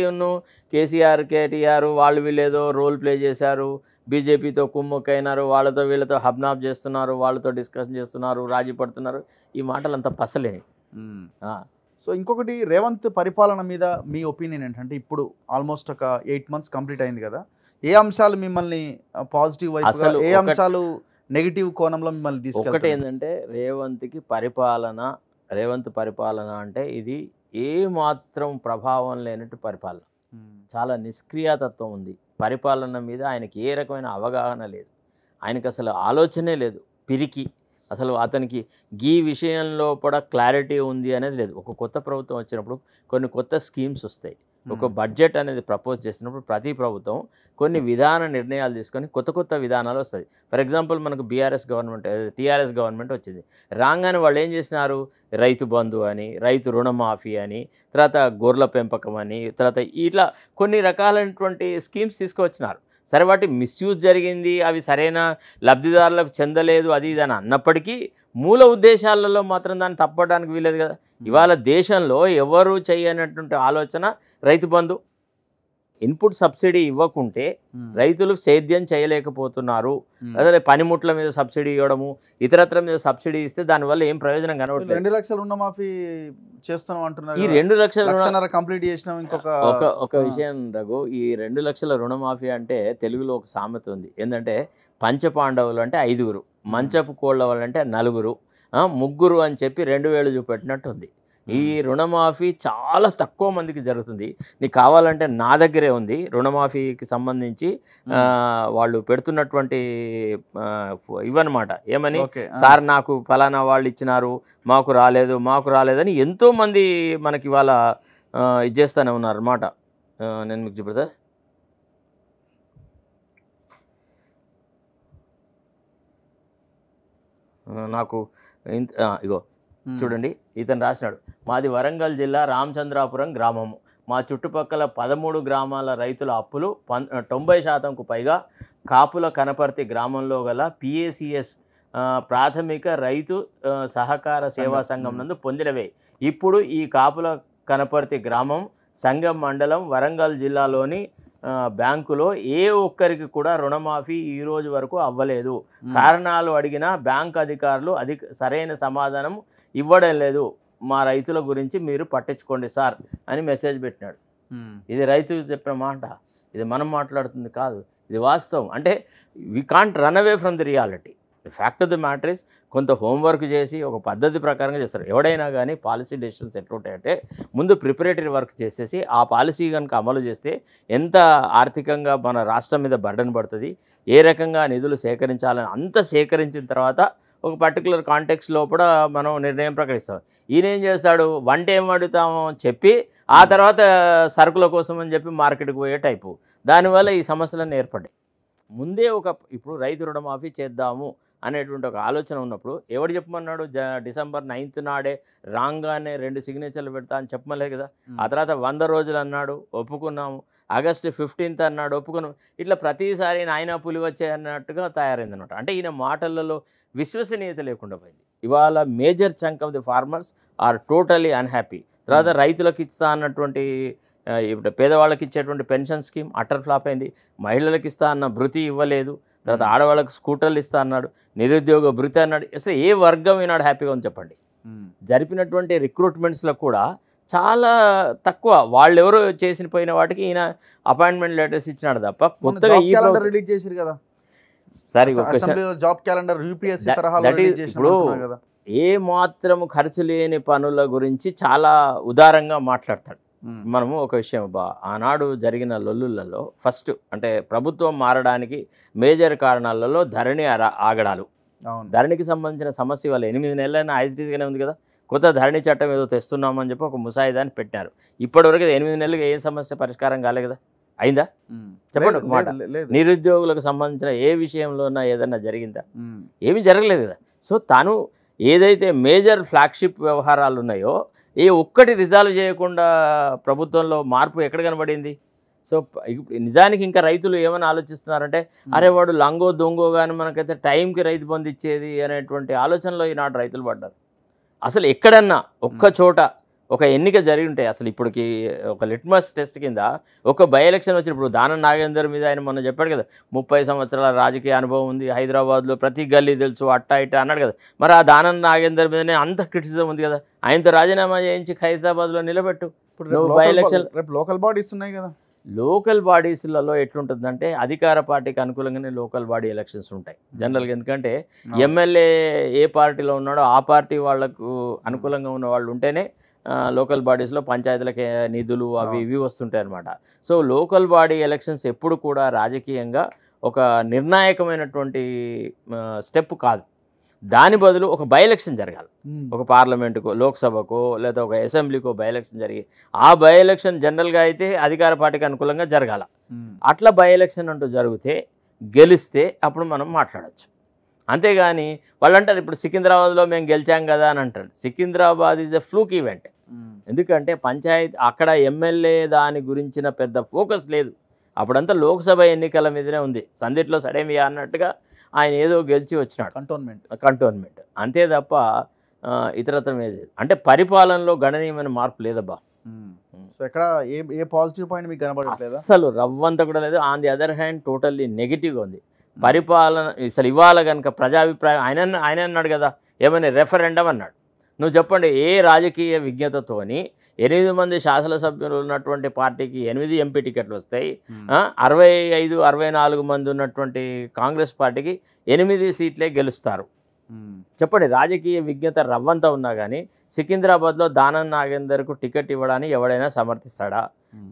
కేసీఆర్ కేటీఆర్ వాళ్ళు వీళ్ళేదో రోల్ ప్లే చేశారు, బీజేపీతో కుమ్ముక్కైనారు, వాళ్ళతో వీళ్ళతో హబ్నాబ్ చేస్తున్నారు, వాళ్ళతో డిస్కషన్ చేస్తున్నారు, రాజీ పడుతున్నారు. ఈ మాటలు అంతా పసలేని. సో ఇంకొకటి, రేవంత్ పరిపాలన మీద మీ ఒపీనియన్ ఏంటంటే, ఇప్పుడు ఆల్మోస్ట్ ఒక 8 months కంప్లీట్ అయింది కదా, ఏ అంశాలు మిమ్మల్ని పాజిటివ్ వైపుగా, ఏ అంశాలు నెగిటివ్ కోణంలో మిమ్మల్ని తీసుకెళ్తాయి? ఒకటి ఏంటంటే రేవంత్ పరిపాలన అంటే ఇది ఏ మాత్రం ప్రభావం లేనట్టు పరిపాలన. చాలా నిష్క్రియాతత్వం ఉంది పరిపాలన మీద. ఆయనకి ఏ రకమైన అవగాహన లేదు, ఆయనకు అసలు ఆలోచనే లేదు, పిరికి. అసలు అతనికి ఈ విషయంలో కూడా క్లారిటీ ఉంది అనేది లేదు. ఒక కొత్త ప్రభుత్వం వచ్చినప్పుడు కొన్ని కొత్త స్కీమ్స్ వస్తాయి. ఒక బడ్జెట్ అనేది ప్రపోజ్ చేసినప్పుడు ప్రతి ప్రభుత్వం కొన్ని విధాన నిర్ణయాలు తీసుకొని కొత్త విధానాలు వస్తుంది. ఫర్ ఎగ్జాంపుల్ మనకు టీఆర్ఎస్ గవర్నమెంట్ వచ్చింది. రాగానే వాళ్ళు ఏం చేసినారు, రైతు బంధు అని, రైతు రుణమాఫీ అని, తర్వాత గొర్రెల పెంపకం అని, తర్వాత ఇట్లా కొన్ని రకాలైనటువంటి స్కీమ్స్ తీసుకువచ్చినారు. సరే వాటి మిస్యూజ్ జరిగింది, అవి సరైన లబ్ధిదారులకు చెందలేదు, అది ఇది అని అన్నప్పటికీ మూల ఉద్దేశాలలో మాత్రం దాన్ని తప్పడానికి వీలేదు కదా. ఇవాళ దేశంలో ఎవరు చేయనటువంటి ఆలోచన రైతు బంధు. ఇన్పుట్ సబ్సిడీ ఇవ్వకుంటే రైతులు సేద్యం చేయలేకపోతున్నారు. అదే పనిముట్ల మీద సబ్సిడీ ఇవ్వడము, ఇతరత్ర మీద సబ్సిడీ ఇస్తే దానివల్ల ఏం ప్రయోజనం కనబడలేదు. 2 లక్షల రుణమాఫీ చేస్తున్నాం అంటున్నారు. ఈ 2 లక్షల కంప్లీట్ చేసినాం. ఒక విషయం రఘు, ఈ 2 లక్షల రుణమాఫీ అంటే తెలుగులో ఒక సామెత ఉంది ఏంటంటే, పంచపాండవులు అంటే 5, మంచపు కోళ్ళ వాళ్ళు అంటే 4, 3 అని చెప్పి 2 వేలు చూపెట్టినట్టు ఉంది. ఈ రుణమాఫీ చాలా తక్కువ మందికి జరుగుతుంది. నీకు కావాలంటే నా దగ్గరే ఉంది రుణమాఫీకి సంబంధించి వాళ్ళు పెడుతున్నటువంటి ఇవన్నమాట. ఏమని, సార్ నాకు ఫలానా వాళ్ళు ఇచ్చినారు, మాకు రాలేదని ఎంతోమంది మనకి ఇవాళ ఇది చేస్తూనే ఉన్నారు అన్నమాట. నేను మీకు చూపెడతా. నాకు ఇగో చూడండి, ఇతను రాసినాడు, మాది వరంగల్ జిల్లా రామచంద్రాపురం గ్రామము. మా చుట్టుపక్కల 13 గ్రామాల రైతుల అప్పులు 90%కు పైగా కాపుల కనపర్తి గ్రామంలో గల PACS ప్రాథమిక రైతు సహకార సేవా సంఘం నందు పొందినవే. ఇప్పుడు ఈ కాపుల కనపర్తి గ్రామం సంఘం మండలం వరంగల్ జిల్లాలోని బ్యాంకులో ఏ ఒక్కరికి కూడా రుణమాఫీ ఈ రోజు వరకు అవ్వలేదు. కారణాలు అడిగినా బ్యాంక్ అధికారులు సరైన సమాధానం ఇవ్వడం లేదు. మా రైతుల గురించి మీరు పట్టించుకోండి సార్ అని మెసేజ్ పెట్టినాడు. ఇది రైతు చెప్పిన మాట, ఇది మనం మాట్లాడుతుంది కాదు, ఇది వాస్తవం. అంటే we can't run away from the reality. The fact of the matter is కొంత హోంవర్క్ చేసి ఒక పద్ధతి ప్రకారంగా చేస్తారు. ఎవడైనా కానీ పాలసీ డెసిషన్స్ ఎట్లుంటాయంటే ముందు ప్రిపరేటరీ వర్క్ చేసేసి ఆ పాలసీ కనుక అమలు చేస్తే ఎంత ఆర్థికంగా మన రాష్ట్రం మీద బర్డన్ పడుతుంది, ఏ రకంగా నిధులు సేకరించాలని అంత సేకరించిన తర్వాత ఒక పర్టికులర్ కాంటెక్స్ట్ లోపల మనం నిర్ణయం ప్రకటిస్తాం. ఈయన ఏం చేస్తాడు, వంట ఏం వండుతామో చెప్పి ఆ తర్వాత సరుకుల కోసం అని చెప్పి మార్కెట్కి పోయే టైపు. దానివల్ల ఈ సమస్యలన్నీ ఏర్పడ్డాయి. ముందే ఇప్పుడు రైతు రుణమాఫీ చేద్దాము అనేటువంటి ఒక ఆలోచన ఉన్నప్పుడు ఎవడు చెప్పమన్నాడు? డిసెంబర్ 9th నాడే రాగానే 2 సిగ్నేచర్లు పెడతా అని చెప్పమలేదు కదా. ఆ తర్వాత 100 రోజులు అన్నాడు, ఒప్పుకున్నాము. ఆగస్టు 15th అన్నాడు, ఒప్పుకున్నాం. ఇట్లా ప్రతిసారి నాయన పులి వచ్చాయి అన్నట్టుగా తయారైంది అనమాట. అంటే ఈయన మాటలలో విశ్వసనీయత లేకుండా పోయింది. ఇవాళ major chunk of the farmers are totally unhappy. తర్వాత రైతులకు ఇస్తా అన్నటువంటి ఇప్పుడు పేదవాళ్ళకి ఇచ్చేటువంటి పెన్షన్ స్కీమ్ అటర్ ఫ్లాప్ అయింది. మహిళలకు ఇస్తా అన్న భృతి ఇవ్వలేదు. తర్వాత ఆడవాళ్ళకి స్కూటర్లు ఇస్తా అన్నాడు, నిరుద్యోగ భృతి అన్నాడు. అసలు ఏ వర్గం ఈనాడు హ్యాపీగా ఉంది చెప్పండి? జరిపినటువంటి రిక్రూట్మెంట్స్లో కూడా చాలా తక్కువ. వాళ్ళు ఎవరో చేసిన పోయిన వాటికి ఈయన అపాయింట్మెంట్ లెటర్స్ ఇచ్చినాడు తప్ప కొత్తగా రిలీజ్ చేశారు కదా. సరే, జాబ్ క్యాలెండర్ UPSC తరహాలో రిలీజ్ చేశారు కదా. ఏ మాత్రం ఖర్చు లేని పనుల గురించి చాలా ఉదారంగా మాట్లాడతాడు. మనము ఒక విషయం ఆనాడు జరిగిన లొల్లులలో ఫస్ట్ అంటే ప్రభుత్వం మారడానికి మేజర్ కారణాలలో ధరణి ఆగడాలు. ధరణికి సంబంధించిన సమస్య వల్ల 8 నెలలైనా ఐస్డీగానే ఉంది కదా. కొత్త ధరణి చట్టం ఏదో తెస్తున్నామని చెప్పి ఒక ముసాయిదాన్ని పెట్టినారు. ఇప్పటివరకు 8 నెలలుగా ఏ సమస్య పరిష్కారం కాలే కదా. అయిందా? చెప్పండి ఒక మాట. నిరుద్యోగులకు సంబంధించిన ఏ విషయంలోనా ఏదన్నా జరిగిందా? ఏమీ జరగలేదు కదా. సో తాను ఏదైతే మేజర్ ఫ్లాగ్షిప్ వ్యవహారాలు ఉన్నాయో ఏ ఒక్కటి రిజాల్వ్ చేయకుండా ప్రభుత్వంలో మార్పు ఎక్కడ కనబడింది? సో నిజానికి ఇంకా రైతులు ఏమైనా ఆలోచిస్తున్నారంటే అరే వాడు లంగో దొంగో కానీ మనకైతే టైంకి రైతు బంధు ఇచ్చేది అనేటువంటి ఆలోచనలో ఈనాడు రైతులు పడ్డారు. అసలు ఎక్కడన్నా ఒక్క చోట ఒక ఎన్నిక జరిగి ఉంటాయి. అసలు ఇప్పటికి ఒక లిట్మస్ టెస్ట్ కింద ఒక బై ఎలక్షన్ వచ్చినప్పుడు దానం నాగేందర్ మీద ఆయన మొన్న చెప్పాడు కదా, 30 సంవత్సరాల రాజకీయ అనుభవం ఉంది, హైదరాబాద్లో ప్రతి గల్లీ తెలుసు, అట్టా ఇట్టా అన్నాడు కదా. మరి ఆ దానం నాగేందర్ మీదనే అంత క్రిటిసిజం ఉంది కదా. ఆయనతో రాజీనామా చేయించి హైదరాబాద్లో నిలబెట్టు. ఇప్పుడు బై ఎలక్షన్ లోకల్ బాడీస్ ఉన్నాయి కదా. లోకల్ బాడీస్లలో ఎట్లుంటుందంటే అధికార పార్టీకి అనుకూలంగానే లోకల్ బాడీ ఎలక్షన్స్ ఉంటాయి జనరల్గా. ఎందుకంటే ఎమ్మెల్యే ఏ పార్టీలో ఉన్నాడో ఆ పార్టీ వాళ్లకు అనుకూలంగా ఉన్న వాళ్ళు ఉంటేనే లోకల్ బాడీస్లో పంచాయతీలకి నిధులు అవి ఇవి వస్తుంటాయి అన్నమాట. సో లోకల్ బాడీ ఎలక్షన్స్ ఎప్పుడు కూడా రాజకీయంగా ఒక నిర్ణాయకమైనటువంటి స్టెప్ కాదు. దాని బదులు ఒక బై ఎలక్షన్ జరగాలి. ఒక పార్లమెంటుకో లోక్సభకో లేదా ఒక అసెంబ్లీకో బై ఎలక్షన్ జరిగి ఆ బై ఎలక్షన్ జనరల్గా అయితే అధికార పార్టీకి అనుకూలంగా జరగాల. అట్లా బై ఎలక్షన్ అంటూ జరిగితే గెలిస్తే అప్పుడు మనం మాట్లాడచ్చు. అంతేగాని వాళ్ళు అంటారు ఇప్పుడు సికింద్రాబాద్లో మేము గెలిచాం కదా అని అంటారు. Secunderabad is a fluke event. ఎందుకంటే పంచాయతీ అక్కడ ఎమ్మెల్యే దాని గురించిన పెద్ద ఫోకస్ లేదు. అప్పుడంతా లోక్సభ ఎన్నికల మీదనే ఉంది. సందిట్లో సడేమియా అన్నట్టుగా ఆయన ఏదో గెలిచి వచ్చినాడు, కంటోన్మెంట్ అంతే తప్ప ఇతరత్రం ఏది లేదు. అంటే పరిపాలనలో గణనీయమైన మార్పు లేదబ్బా. సో ఎక్కడ ఏ పాజిటివ్ పాయింట్ మీకు కనబడట్లేదా? అసలు రవ్వంతా కూడా లేదు. On the other hand totally నెగిటివ్గా ఉంది పరిపాలన. అసలు ఇవాళ కనుక ప్రజాభిప్రాయం ఆయన అన్నాడు కదా, ఏమని రెఫరెండం అన్నాడు. నువ్వు చెప్పండి, ఏ రాజకీయ విజ్ఞతతోని 8 మంది శాసనసభ్యులు ఉన్నటువంటి పార్టీకి 8 ఎంపీ టికెట్లు వస్తాయి, 65-64 మంది ఉన్నటువంటి కాంగ్రెస్ పార్టీకి 8 సీట్లే గెలుస్తారు? చెప్పండి. రాజకీయ విజ్ఞత రవ్వంతా ఉన్నా కానీ సికింద్రాబాద్లో దానం నాగేందర్కు టికెట్ ఇవ్వడానికి ఎవడైనా సమర్థిస్తాడా?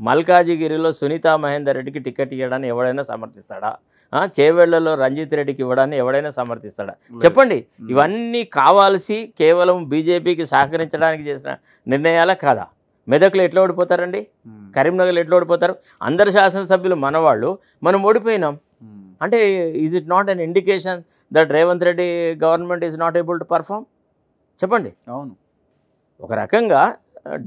మల్కాజిగిరిలో సునీతా మహేందర్ రెడ్డికి టికెట్ ఇవ్వడానికి ఎవడైనా సమర్థిస్తాడా? చేవెళ్లలో రంజిత్ రెడ్డికి ఇవ్వడాన్ని ఎవడైనా సమర్థిస్తాడా? చెప్పండి. ఇవన్నీ కావాల్సి కేవలం బీజేపీకి సహకరించడానికి చేసిన నిర్ణయాలే కాదా? మెదక్లో ఎట్లా ఓడిపోతారండి? కరీంనగర్లో ఎట్లా ఓడిపోతారు? అందరు శాసనసభ్యులు మనవాళ్ళు, మనం ఓడిపోయినాం అంటే is it not an indication that Revanth Reddy government is not able to perform? చెప్పండి. అవును. ఒక రకంగా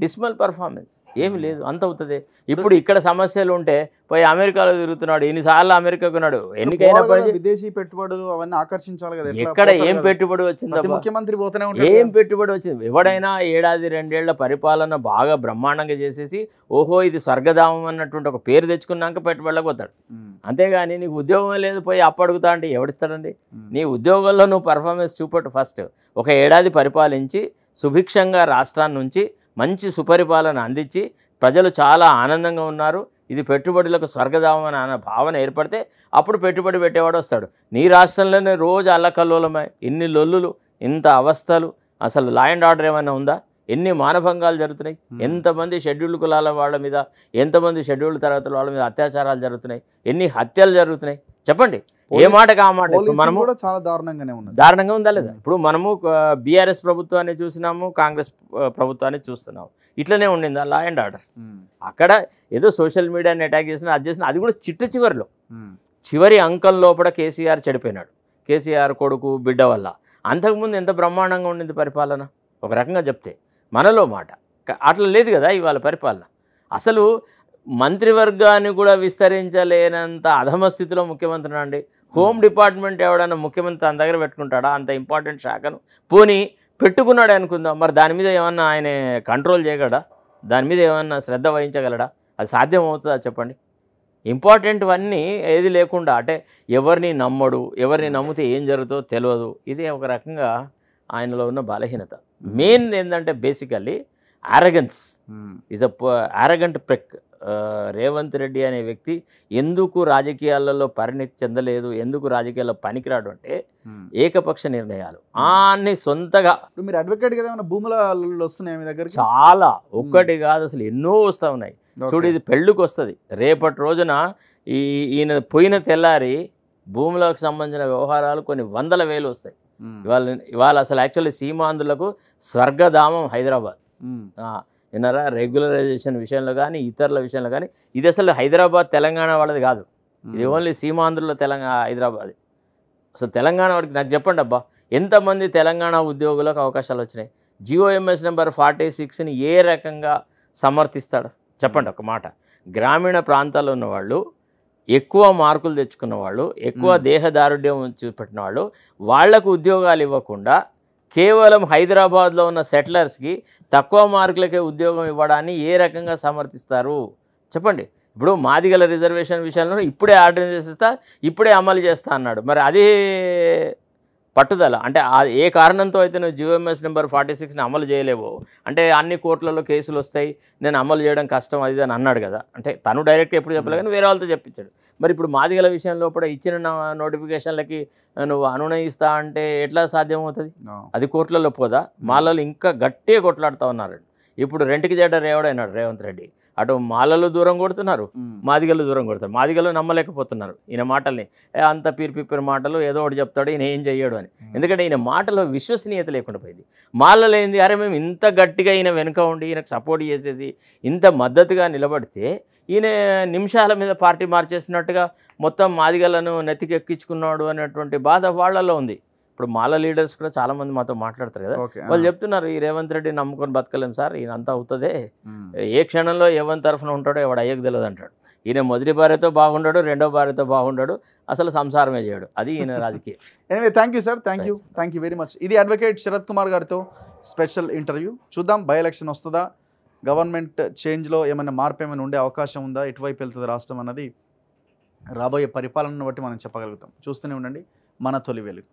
డిస్మల్ పర్ఫార్మెన్స్ ఏమి లేదు, అంత అవుతుంది. ఇప్పుడు ఇక్కడ సమస్యలు ఉంటే పోయి అమెరికాలో తిరుగుతున్నాడు, ఎన్నిసార్లు అమెరికాకు ఉన్నాడు, ఎన్నికైనప్పటి నుంచి విదేశీ పెట్టుబడులు అవన్నీ ఆకర్షించాలి కదా, ఎక్కడ ఏం పెట్టుబడి వచ్చింది, ముఖ్యమంత్రి పోతూనే ఉంటాడు, ఏం పెట్టుబడి వచ్చింది? ఎవడైనా ఏడాది 2 ఏళ్ల పరిపాలన బాగా బ్రహ్మాండంగా చేసేసి ఓహో ఇది స్వర్గధామం అన్నటువంటి ఒక పేరు తెచ్చుకున్నాక పెట్టుబడులకు పోతాడు. అంతేగాని నీకు ఉద్యోగమే లేదు పోయి అడుగుతా అంటే ఎవడిస్తాడండి? నీ ఉద్యోగంలో నువ్వు పర్ఫార్మెన్స్ చూపట్టు. ఫస్ట్ ఒక ఏడాది పరిపాలించి సుభిక్షంగా రాష్ట్రాన్ని నుంచి మంచి సుపరిపాలన అందించి ప్రజలు చాలా ఆనందంగా ఉన్నారు, ఇది పెట్టుబడులకు స్వర్గధామం అనే భావన ఏర్పడితే అప్పుడు పెట్టుబడి పెట్టేవాడు వస్తాడు. నీ రాష్ట్రంలోనే రోజు అల్లకల్లోలమై ఇన్ని లొల్లులు, ఇంత అవస్థలు, అసలు లా అండ్ ఆర్డర్ ఏమైనా ఉందా? ఎన్ని మానభంగాలు జరుగుతున్నాయి, ఎంతమంది షెడ్యూల్డ్ కులాల వాళ్ళ మీద, ఎంతమంది షెడ్యూల్డ్ తరగతుల వాళ్ళ మీద అత్యాచారాలు జరుగుతున్నాయి, ఎన్ని హత్యలు జరుగుతున్నాయి చెప్పండి. ఏ మాటకి ఆ మాట. మనము చాలా దారుణంగానే ఉంది, దారుణంగా ఉందా లేదా? ఇప్పుడు మనము బీఆర్ఎస్ ప్రభుత్వాన్ని చూసినాము, కాంగ్రెస్ ప్రభుత్వాన్ని చూస్తున్నాము, ఇట్లనే ఉండిందా లా అండ్ ఆర్డర్? అక్కడ ఏదో సోషల్ మీడియాని అటాక్ చేసిన అది చేసిన, అది కూడా చివరిలో చివరి అంకం లోపల కేసీఆర్ చెడిపోయినాడు, కేసీఆర్ కొడుకు బిడ్డ వల్ల. అంతకుముందు ఎంత బ్రహ్మాండంగా ఉండింది పరిపాలన ఒక రకంగా చెప్తే, మనలో మాట. అట్లా లేదు కదా ఇవాళ పరిపాలన. అసలు మంత్రివర్గాన్ని కూడా విస్తరించలేనంత అధమ స్థితిలో ముఖ్యమంత్రి అండి. హోమ్ డిపార్ట్మెంట్ ఎవడన్నా ముఖ్యమంత్రి తన దగ్గర పెట్టుకుంటాడా అంత ఇంపార్టెంట్ శాఖను? పోనీ పెట్టుకున్నాడు అనుకుందాం, మరి దాని మీద ఏమన్నా ఆయన కంట్రోల్ చేయగలడా? దాని మీద ఏమన్నా శ్రద్ధ వహించగలడా? అది సాధ్యం అవుతుందా చెప్పండి? ఇంపార్టెంట్వన్నీ ఏది లేకుండా అంటే ఎవరిని నమ్మడు, ఎవరిని నమ్మితే ఏం జరుగుతుందో తెలియదు. ఇది ఒక రకంగా ఆయనలో ఉన్న బలహీనత. మెయిన్ ఏంటంటే basically arrogance is arrogant prick. Revanth Reddy అనే వ్యక్తి ఎందుకు రాజకీయాలలో పరిణితి చెందలేదు, ఎందుకు రాజకీయాల్లో పనికిరాడు అంటే ఏకపక్ష నిర్ణయాలు అన్ని సొంతగా. మీరు అడ్వకేట్ కదా, భూముల వస్తున్నాయి మీ దగ్గర? చాలా, ఒక్కటి కాదు అసలు ఎన్నో వస్తూ ఉన్నాయి. చూడు ఇది పెళ్ళికి వస్తుంది, రేపటి రోజున ఈయన పోయిన తెల్లారి భూములకు సంబంధించిన వ్యవహారాలు కొన్ని 100,000 వస్తాయి. ఇవాళ అసలు యాక్చువల్లీ సీమాంధ్రులకు స్వర్గధామం హైదరాబాద్. విన్నారా? రెగ్యులరైజేషన్ విషయంలో కానీ ఇతరుల విషయంలో కానీ ఇది అసలు హైదరాబాద్ తెలంగాణ వాళ్ళది కాదు, ఇది ఓన్లీ సీమాంధ్రుల హైదరాబాద్. అసలు తెలంగాణ వాడికి నాకు చెప్పండి అబ్బా, ఎంతమంది తెలంగాణ ఉద్యోగులకు అవకాశాలు వచ్చినాయి? GOMS నెంబర్ 46ని ఏ రకంగా సమర్థిస్తాడు చెప్పండి ఒక మాట. గ్రామీణ ప్రాంతాల్లో ఉన్నవాళ్ళు, ఎక్కువ మార్కులు తెచ్చుకున్న వాళ్ళు, ఎక్కువ దేహదారుఢ్యం చూపెట్టిన వాళ్ళు, వాళ్లకు ఉద్యోగాలు ఇవ్వకుండా కేవలం హైదరాబాద్లో ఉన్న సెటిలర్స్కి తక్కువ మార్కులకే ఉద్యోగం ఇవ్వడాన్ని ఏ రకంగా సమర్థిస్తారు చెప్పండి? ఇప్పుడు మాదిగల రిజర్వేషన్ విషయంలో ఇప్పుడే ఆర్డినెన్స్ చేసేస్తా, ఇప్పుడే అమలు చేస్తా అన్నాడు. మరి అదే పట్టుదల అంటే ఏ కారణంతో అయితే నువ్వు GOMS నెంబర్ 46ని అమలు చేయలేవో, అంటే అన్ని కోర్టులలో కేసులు వస్తాయి, నేను అమలు చేయడం కష్టం అది అని అన్నాడు కదా. అంటే తను డైరెక్ట్గా ఎప్పుడు చెప్పలేదు కానీ వేరే వాళ్ళతో చెప్పించాడు. మరి ఇప్పుడు మాదిగల విషయంలో కూడా ఇచ్చిన నోటిఫికేషన్లకి నువ్వు అనునయిస్తా అంటే ఎట్లా సాధ్యమవుతుంది? అది కోర్టులలో పోదా? మాలలు ఇంకా గట్టిగా కొట్లాడుతూ ఉన్నారు. ఇప్పుడు రెంట్కి జెండర్ ఎవడైనాడు రేవంత్ రెడ్డి. అటు మాలలు దూరం కొడుతున్నారు, మాదిగలు దూరం కొడుతున్నారు. మాదిగలు నమ్మలేకపోతున్నారు ఈయన మాటల్ని. అంత పిప్పి మాటలు ఏదో ఒకటి చెప్తాడు, ఈయన ఏం చెయ్యడు అని. ఎందుకంటే ఈయన మాటలో విశ్వసనీయత లేకుండా పోయింది. మాలలు ఏంది, అరే మేము ఇంత గట్టిగా ఈయన వెనుక ఉండి ఈయనకు సపోర్ట్ చేసేసి ఇంత మద్దతుగా నిలబడితే ఈయన నిమిషాల మీద పార్టీ మార్చేసినట్టుగా మొత్తం మాదిగలను నెత్తికెక్కించుకున్నాడు అనేటువంటి బాధ వాళ్ళలో ఉంది. ఇప్పుడు మాల లీడర్స్ కూడా చాలామంది మాతో మాట్లాడతారు కదా, వాళ్ళు చెప్తున్నారు ఈ రేవంత్ రెడ్డి నమ్ముకొని బతకలేం సార్, ఈయన అంతా అవుతుందే, ఏ క్షణంలో ఎవరి తరఫున ఉంటాడో ఎవడు అయ్యకు తెలియదు అంటాడు. ఈయన మొదటి భార్యతో బాగుండాడు, రెండో భార్యతో బాగుండాడు, అసలు సంసారమే చేయడు. అది ఈయన రాజకీయం. Anyway thank you sir, thank you very much. ఇది అడ్వకేట్ శరత్ కుమార్ గారితో స్పెషల్ ఇంటర్వ్యూ. చూద్దాం బై ఎలక్షన్ వస్తుందా, గవర్నమెంట్ చేంజ్లో ఏమైనా మార్పు ఏమైనా ఉండే అవకాశం ఉందా, ఎటువైపు వెళ్తుంది రాష్ట్రం అన్నది రాబోయే పరిపాలనను బట్టి మనం చెప్పగలుగుతాం. చూస్తూనే ఉండండి మన తొలి వెలుగు.